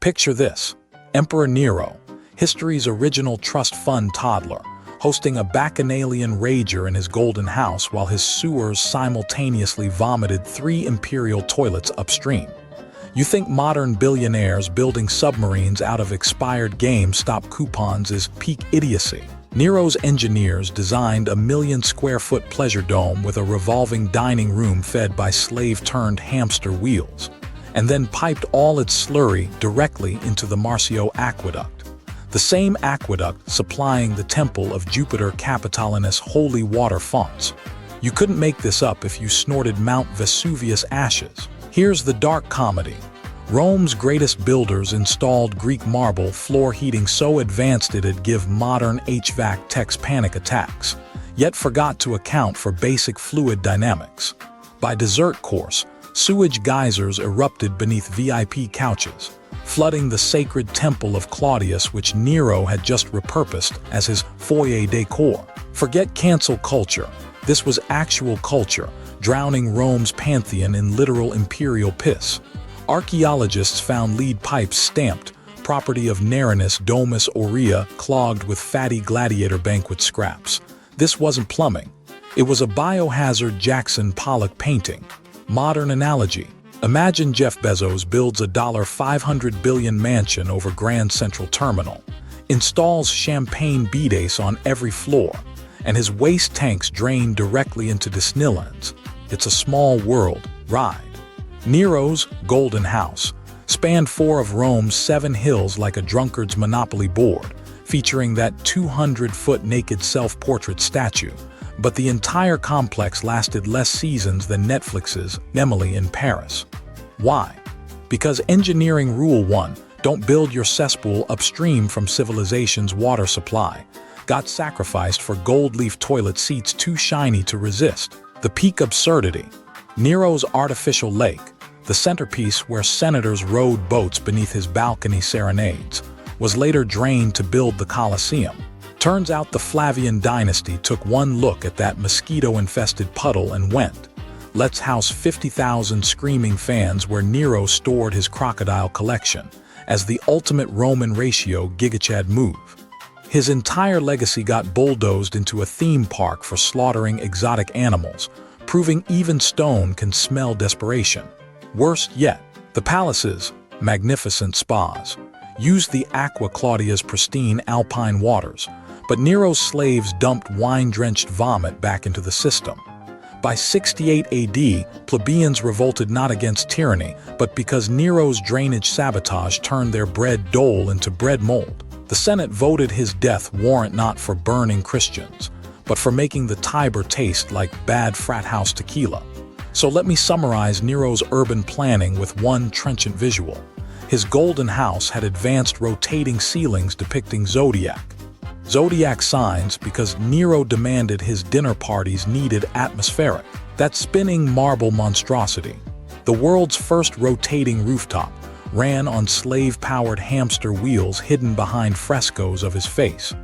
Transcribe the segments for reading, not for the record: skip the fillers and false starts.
Picture this: Emperor Nero, history's original trust fund toddler, hosting a bacchanalian rager in his golden house while his sewers simultaneously vomited 3 imperial toilets upstream. You think modern billionaires building submarines out of expired GameStop coupons is peak idiocy. Nero's engineers designed a 1,000,000-square-foot pleasure dome with a revolving dining room fed by slave-turned hamster wheels, and then piped all its slurry directly into the Marcio aqueduct, the same aqueduct supplying the temple of Jupiter Capitolinus holy water fonts. You couldn't make this up if you snorted Mount Vesuvius ashes. Here's the dark comedy. Rome's greatest builders installed Greek marble floor heating so advanced it'd give modern HVAC techs panic attacks, yet forgot to account for basic fluid dynamics. By dessert course, sewage geysers erupted beneath VIP couches, flooding the sacred temple of Claudius, which Nero had just repurposed as his foyer decor. Forget cancel culture. This was actual culture, drowning Rome's pantheon in literal imperial piss. Archaeologists found lead pipes stamped, property of Nero's Domus Aurea, clogged with fatty gladiator banquet scraps. This wasn't plumbing. It was a biohazard Jackson Pollock painting. Modern analogy: imagine Jeff Bezos builds a $500 billion mansion over Grand Central Terminal, installs champagne bidets on every floor, and his waste tanks drain directly into Disneyland's It's a Small World ride. Nero's golden house spanned 4 of Rome's 7 hills like a drunkard's Monopoly board, featuring that 200-foot naked self-portrait statue, but the entire complex lasted less seasons than Netflix's Emily in Paris. Why? Because engineering rule 1, don't build your cesspool upstream from civilization's water supply, got sacrificed for gold leaf toilet seats too shiny to resist. The peak absurdity: Nero's artificial lake, the centerpiece where senators rowed boats beneath his balcony serenades, was later drained to build the Colosseum. Turns out the Flavian dynasty took one look at that mosquito-infested puddle and went, "Let's house 50,000 screaming fans where Nero stored his crocodile collection," as the ultimate Roman ratio gigachad move. His entire legacy got bulldozed into a theme park for slaughtering exotic animals, proving even stone can smell desperation. Worst yet, the palaces, magnificent spas, used the Aqua Claudia's pristine alpine waters, but Nero's slaves dumped wine-drenched vomit back into the system. By 68 AD, plebeians revolted not against tyranny, but because Nero's drainage sabotage turned their bread dole into bread mold. The Senate voted his death warrant not for burning Christians, but for making the Tiber taste like bad frat house tequila. So let me summarize Nero's urban planning with one trenchant visual. His golden house had advanced rotating ceilings depicting zodiac signs because Nero demanded his dinner parties needed atmospheric. That spinning marble monstrosity, the world's first rotating rooftop, ran on slave-powered hamster wheels hidden behind frescoes of his face.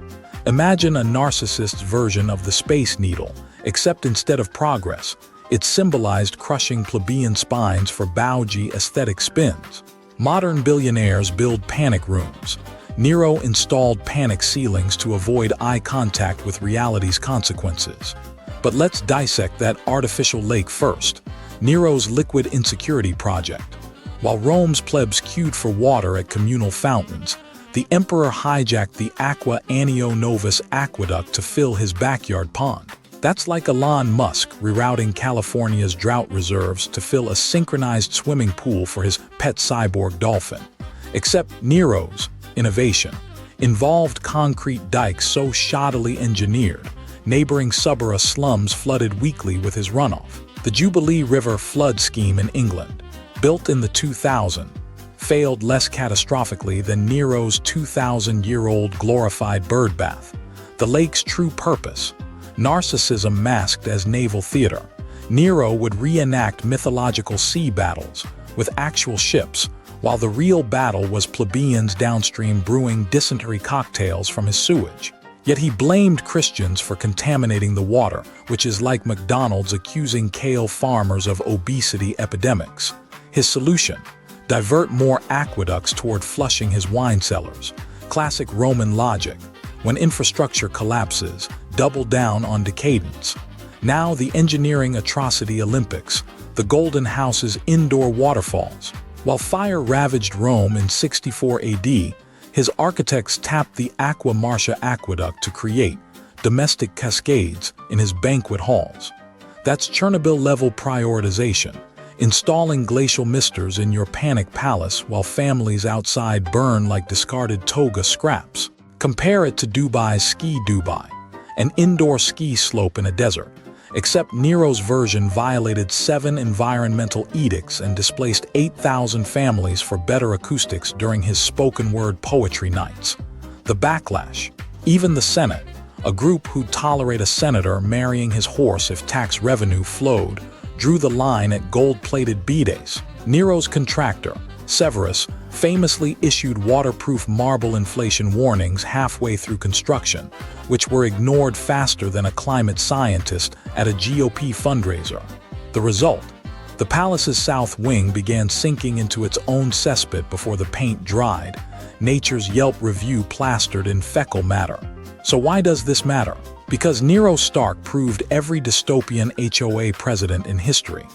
Imagine a narcissist's version of the Space Needle, except instead of progress, it symbolized crushing plebeian spines for bougie aesthetic spins. Modern billionaires build panic rooms. Nero installed panic ceilings to avoid eye contact with reality's consequences. But let's dissect that artificial lake first, Nero's liquid insecurity project. While Rome's plebs queued for water at communal fountains, the emperor hijacked the Aqua Annio Novus aqueduct to fill his backyard pond. That's like Elon Musk rerouting California's drought reserves to fill a synchronized swimming pool for his pet cyborg dolphin. Except Nero's innovation involved concrete dikes so shoddily engineered, neighboring Subura slums flooded weekly with his runoff. The Jubilee River flood scheme in England, built in the 2000s, failed less catastrophically than Nero's 2,000-year-old glorified birdbath. The lake's true purpose: narcissism masked as naval theater. Nero would reenact mythological sea battles with actual ships, while the real battle was plebeians downstream brewing dysentery cocktails from his sewage. Yet he blamed Christians for contaminating the water, which is like McDonald's accusing kale farmers of obesity epidemics. His solution: divert more aqueducts toward flushing his wine cellars. Classic Roman logic. When infrastructure collapses, double down on decadence. Now the engineering atrocity Olympics, the Golden House's indoor waterfalls. While fire ravaged Rome in 64 AD, his architects tapped the Aqua Marcia aqueduct to create domestic cascades in his banquet halls. That's Chernobyl-level prioritization, installing glacial misters in your panic palace while families outside burn like discarded toga scraps. Compare it to Dubai's Ski Dubai, an indoor ski slope in a desert, except Nero's version violated 7 environmental edicts and displaced 8,000 families for better acoustics during his spoken-word poetry nights. The backlash. Even the Senate, a group who'd tolerate a senator marrying his horse if tax revenue flowed, drew the line at gold-plated bides. Nero's contractor, Severus, famously issued waterproof marble inflation warnings halfway through construction, which were ignored faster than a climate scientist at a GOP fundraiser. The result? The palace's south wing began sinking into its own cesspit before the paint dried, Nature's Yelp review plastered in fecal matter. So why does this matter? Because Nero Stark proved every dystopian HOA president in history.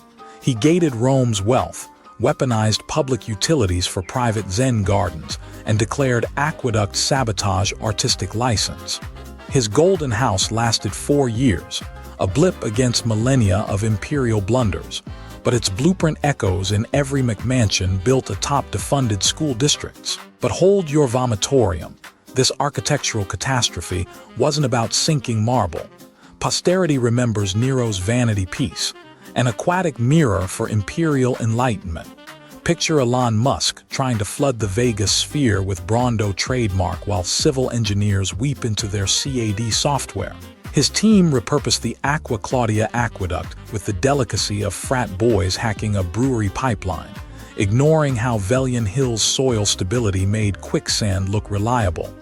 He gated Rome's wealth, weaponized public utilities for private Zen gardens, and declared aqueduct sabotage artistic license. His Golden House lasted 4 years, a blip against millennia of imperial blunders, but its blueprint echoes in every McMansion built atop defunded school districts. But hold your vomitorium. This architectural catastrophe wasn't about sinking marble. Posterity remembers Nero's vanity piece, an aquatic mirror for imperial enlightenment. Picture Elon Musk trying to flood the Vegas sphere with Brondo trademark while civil engineers weep into their CAD software. His team repurposed the Aqua Claudia aqueduct with the delicacy of frat boys hacking a brewery pipeline, ignoring how Velian Hill's soil stability made quicksand look reliable.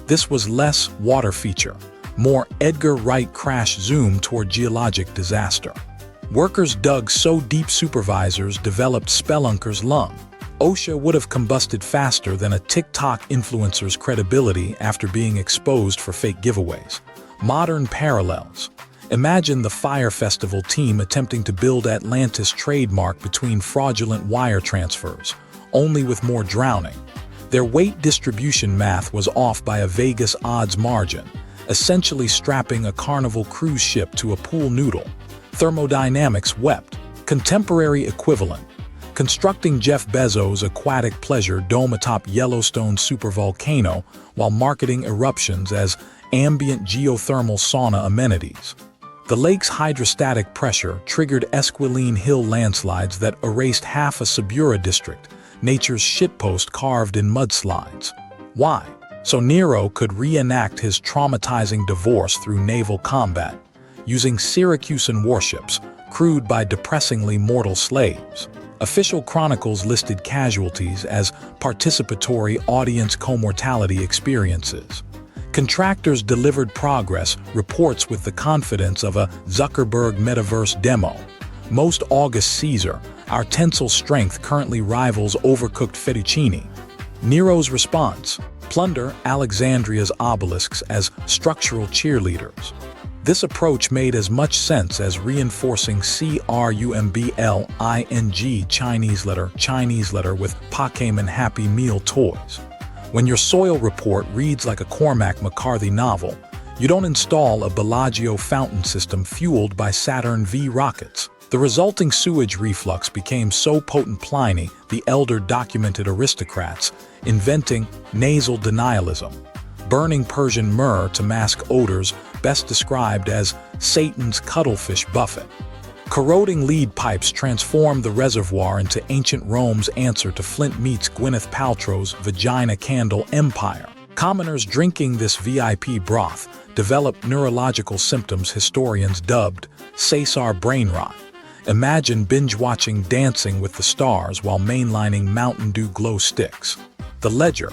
This was less water feature, more Edgar Wright crash zoom toward geologic disaster. Workers dug so deep supervisors developed spelunker's lung. OSHA would have combusted faster than a TikTok influencer's credibility after being exposed for fake giveaways. Modern parallels. Imagine the Fire Festival team attempting to build Atlantis trademark between fraudulent wire transfers, only with more drowning. Their weight distribution math was off by a Vegas odds margin, essentially strapping a Carnival cruise ship to a pool noodle. Thermodynamics wept. Contemporary equivalent. Constructing Jeff Bezos' aquatic pleasure dome atop Yellowstone supervolcano while marketing eruptions as ambient geothermal sauna amenities. The lake's hydrostatic pressure triggered Esquiline Hill landslides that erased half a Subura district, nature's shitpost carved in mudslides. Why? So Nero could reenact his traumatizing divorce through naval combat, using Syracusan warships, crewed by depressingly mortal slaves. Official chronicles listed casualties as participatory audience commortality experiences. Contractors delivered progress reports with the confidence of a Zuckerberg metaverse demo. Most August Caesar, our tensile strength currently rivals overcooked fettuccine. Nero's response: plunder Alexandria's obelisks as structural cheerleaders. This approach made as much sense as reinforcing CRUMBLING Chinese letter with Pokemon Happy Meal toys. When your soil report reads like a Cormac McCarthy novel, you don't install a Bellagio fountain system fueled by Saturn V rockets. The resulting sewage reflux became so potent Pliny, the elder, documented aristocrats inventing nasal denialism, burning Persian myrrh to mask odors best described as Satan's cuttlefish buffet. Corroding lead pipes transformed the reservoir into ancient Rome's answer to Flint meets Gwyneth Paltrow's vagina candle empire. Commoners drinking this VIP broth developed neurological symptoms historians dubbed Caesar brain rot. Imagine binge-watching Dancing with the Stars while mainlining Mountain Dew glow sticks. The Ledger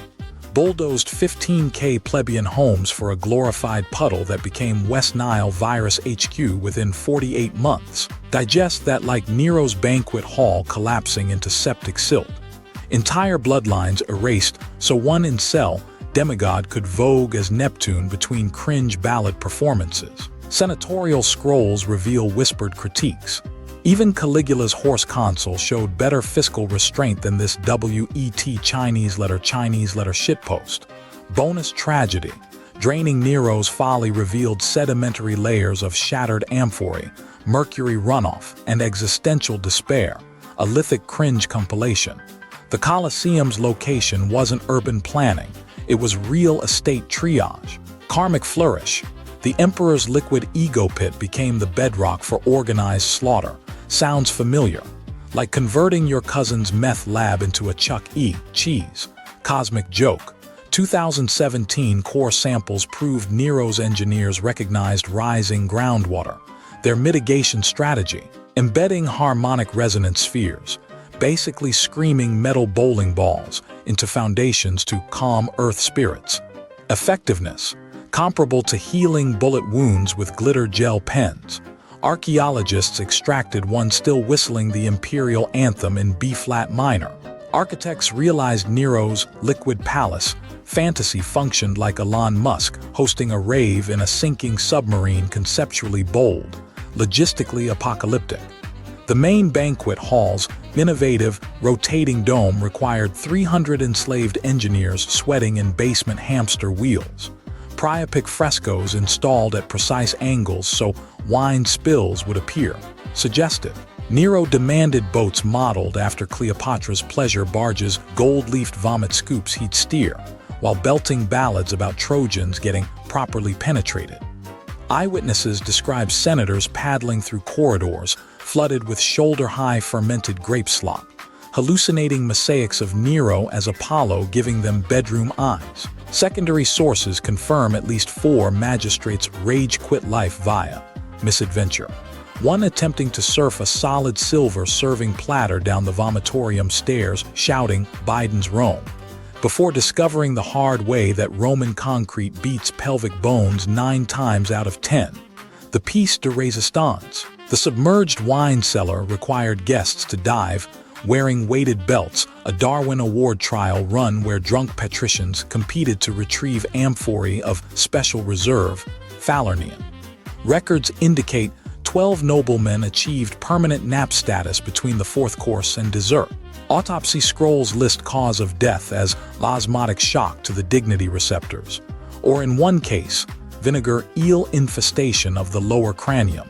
bulldozed 15K plebeian homes for a glorified puddle that became West Nile virus HQ within 48 months. Digest that like Nero's banquet hall collapsing into septic silt. Entire bloodlines erased so one incel demigod could vogue as Neptune between cringe ballad performances. Senatorial scrolls reveal whispered critiques. Even Caligula's horse consul showed better fiscal restraint than this WET Chinese letter shitpost. Bonus tragedy. Draining Nero's folly revealed sedimentary layers of shattered amphorae, mercury runoff, and existential despair, a lithic cringe compilation. The Colosseum's location wasn't urban planning, it was real estate triage. Karmic flourish. The emperor's liquid ego pit became the bedrock for organized slaughter. Sounds familiar. Like converting your cousin's meth lab into a Chuck E. Cheese. Cosmic joke. 2017 core samples proved Nero's engineers recognized rising groundwater. Their mitigation strategy, embedding harmonic resonance spheres, basically screaming metal bowling balls into foundations to calm earth spirits. Effectiveness, comparable to healing bullet wounds with glitter gel pens. Archaeologists extracted one still whistling the imperial anthem in B-flat minor. Architects realized Nero's liquid palace fantasy functioned like Elon Musk hosting a rave in a sinking submarine, conceptually bold, logistically apocalyptic. The main banquet hall's innovative, rotating dome required 300 enslaved engineers sweating in basement hamster wheels. Priapic frescoes installed at precise angles so wine spills would appear. Suggestive. Nero demanded boats modeled after Cleopatra's pleasure barges, gold-leafed vomit scoops he'd steer, while belting ballads about Trojans getting properly penetrated. Eyewitnesses describe senators paddling through corridors flooded with shoulder-high fermented grape slop, hallucinating mosaics of Nero as Apollo giving them bedroom eyes. Secondary sources confirm at least 4 magistrates rage-quit life via misadventure. One attempting to surf a solid silver serving platter down the vomitorium stairs, shouting, "Biden's Rome," before discovering the hard way that Roman concrete beats pelvic bones 9 times out of 10. The piece de resistance. The submerged wine cellar required guests to dive, wearing weighted belts, a Darwin Award trial run where drunk patricians competed to retrieve amphorae of special reserve, Falernian. Records indicate 12 noblemen achieved permanent nap status between the 4th course and dessert. Autopsy scrolls list cause of death as osmotic shock to the dignity receptors, or in one case, vinegar eel infestation of the lower cranium.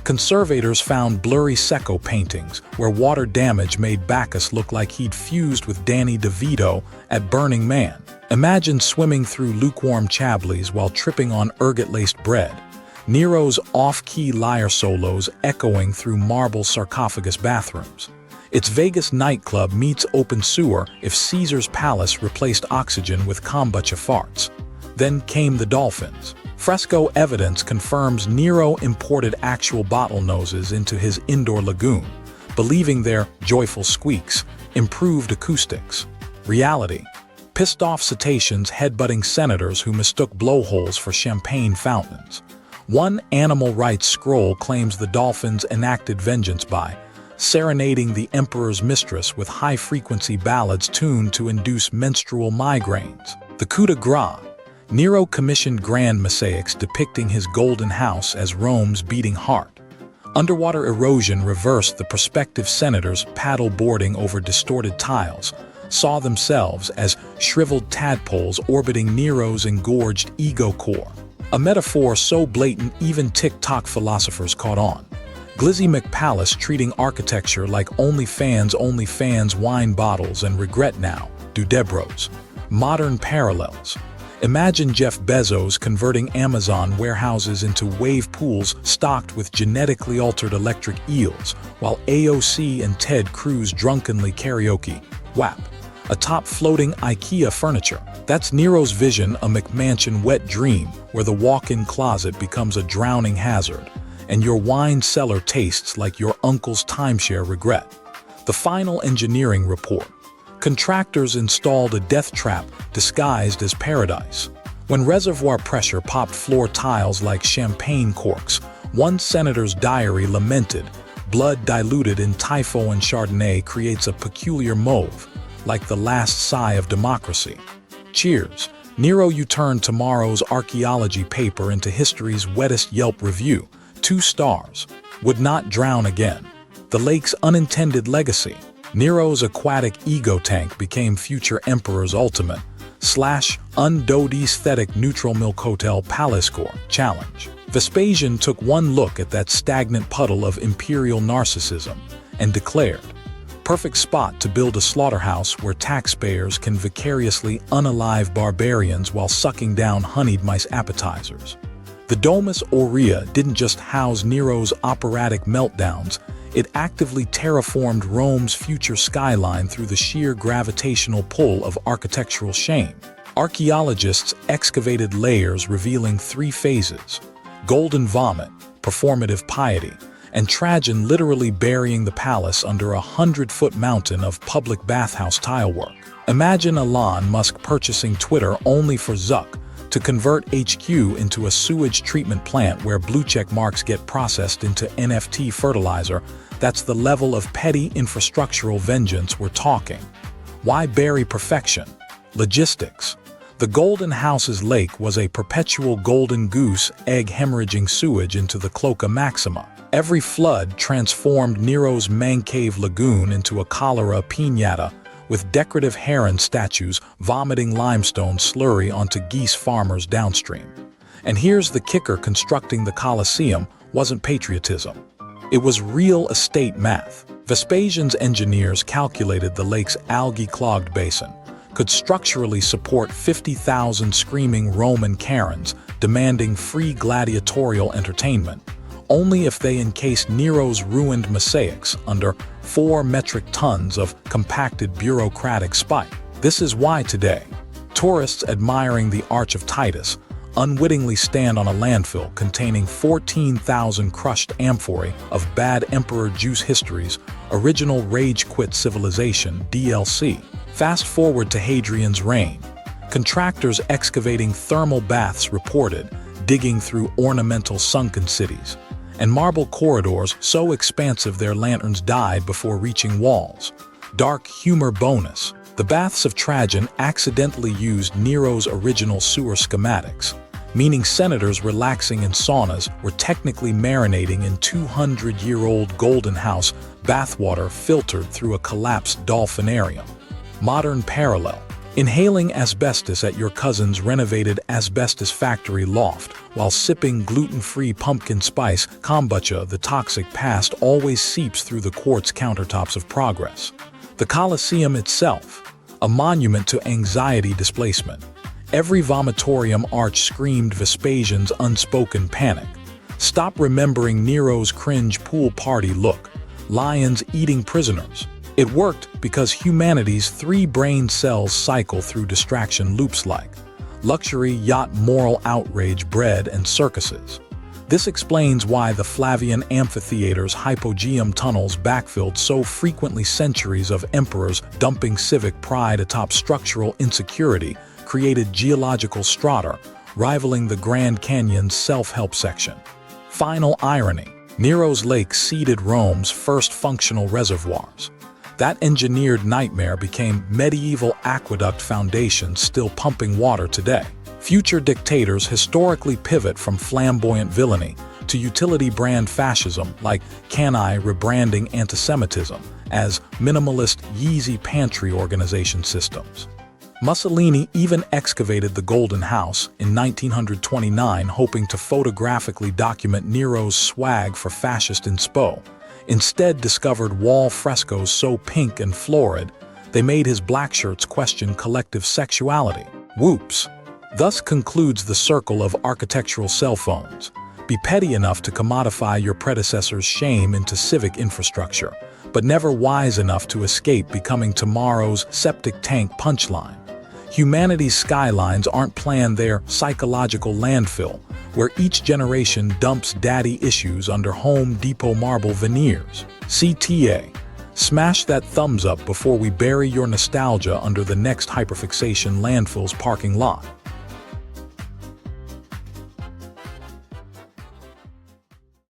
Conservators found blurry Secco paintings where water damage made Bacchus look like he'd fused with Danny DeVito at Burning Man. Imagine swimming through lukewarm Chablis while tripping on ergot-laced bread. Nero's off-key lyre solos echoing through marble sarcophagus bathrooms. It's Vegas nightclub meets open sewer if Caesar's palace replaced oxygen with kombucha farts. Then came the dolphins. Fresco evidence confirms Nero imported actual bottlenoses into his indoor lagoon, believing their joyful squeaks improved acoustics. Reality. Pissed-off cetaceans headbutting senators who mistook blowholes for champagne fountains. One animal rights scroll claims the dolphins enacted vengeance by serenading the emperor's mistress with high-frequency ballads tuned to induce menstrual migraines. The coup de grace. Nero commissioned grand mosaics depicting his golden house as Rome's beating heart. Underwater erosion reversed the prospective senators paddle boarding over distorted tiles, saw themselves as shriveled tadpoles orbiting Nero's engorged ego core. A metaphor so blatant even TikTok philosophers caught on. Glizzy McPalace treating architecture like OnlyFans wine bottles and regret now, Dudebros. Modern parallels. Imagine Jeff Bezos converting Amazon warehouses into wave pools stocked with genetically altered electric eels, while AOC and Ted Cruz drunkenly karaoke, WAP. Atop floating IKEA furniture. That's Nero's vision, a McMansion wet dream where the walk-in closet becomes a drowning hazard, and your wine cellar tastes like your uncle's timeshare regret. The final engineering report. Contractors installed a death trap disguised as paradise. When reservoir pressure popped floor tiles like champagne corks, one senator's diary lamented, blood diluted in Typho and Chardonnay creates a peculiar mauve. like the last sigh of democracy. Cheers. Nero, you turned tomorrow's archaeology paper into history's wettest Yelp review. 2 stars. Would not drown again. The lake's unintended legacy. Nero's aquatic ego tank became future emperor's ultimate / undodesthetic neutral milk hotel palace score challenge. Vespasian took one look at that stagnant puddle of imperial narcissism and declared, perfect spot to build a slaughterhouse where taxpayers can vicariously unalive barbarians while sucking down honeyed mice appetizers. The Domus Aurea didn't just house Nero's operatic meltdowns, it actively terraformed Rome's future skyline through the sheer gravitational pull of architectural shame. Archaeologists excavated layers revealing 3 phases: golden vomit, performative piety, and Trajan literally burying the palace under a 100-foot mountain of public bathhouse tilework. Imagine Elon Musk purchasing Twitter only for Zuck to convert HQ into a sewage treatment plant where blue-check marks get processed into NFT fertilizer. That's the level of petty infrastructural vengeance we're talking. Why bury perfection? Logistics. The Golden House's lake was a perpetual golden goose egg hemorrhaging sewage into the Cloaca Maxima. Every flood transformed Nero's man cave lagoon into a cholera piñata, with decorative heron statues vomiting limestone slurry onto geese farmers downstream. And here's the kicker: constructing the Colosseum wasn't patriotism. It was real estate math. Vespasian's engineers calculated the lake's algae-clogged basin could structurally support 50,000 screaming Roman Karens demanding free gladiatorial entertainment, only if they encased Nero's ruined mosaics under 4 metric tons of compacted bureaucratic spite. This is why today, tourists admiring the Arch of Titus unwittingly stand on a landfill containing 14,000 crushed amphorae of bad Emperor Juice History's original Rage Quit Civilization DLC. Fast forward to Hadrian's reign. Contractors excavating thermal baths reported digging through ornamental sunken cities, and marble corridors so expansive their lanterns died before reaching walls. Dark humor bonus. The baths of Trajan accidentally used Nero's original sewer schematics, meaning senators relaxing in saunas were technically marinating in 200-year-old Golden House bathwater filtered through a collapsed dolphinarium. Modern parallel. Inhaling asbestos at your cousin's renovated asbestos factory loft while sipping gluten-free pumpkin spice kombucha. The toxic past always seeps through the quartz countertops of progress. The Colosseum itself, a monument to anxiety displacement. Every vomitorium arch screamed Vespasian's unspoken panic. Stop remembering Nero's cringe pool party look. Lions eating prisoners. It worked because humanity's 3 brain cells cycle through distraction loops like luxury, yacht, moral outrage, bread, and circuses. This explains why the Flavian amphitheater's hypogeum tunnels backfilled so frequently. Centuries of emperors dumping civic pride atop structural insecurity created geological strata rivaling the Grand Canyon's self-help section. Final irony. Nero's lake seeded Rome's first functional reservoirs. That engineered nightmare became medieval aqueduct foundations still pumping water today. Future dictators historically pivot from flamboyant villainy to utility brand fascism, like Cannae rebranding antisemitism as minimalist Yeezy pantry organization systems. Mussolini even excavated the Golden House in 1929, hoping to photographically document Nero's swag for fascist inspo. Instead discovered wall frescoes so pink and florid, they made his black shirts question collective sexuality. Whoops. Thus concludes the circle of architectural cell phones. Be petty enough to commodify your predecessor's shame into civic infrastructure, but never wise enough to escape becoming tomorrow's septic tank punchline. Humanity's skylines aren't planned, they're psychological landfill, where each generation dumps daddy issues under Home Depot marble veneers. CTA. Smash that thumbs up before we bury your nostalgia under the next hyperfixation landfill's parking lot.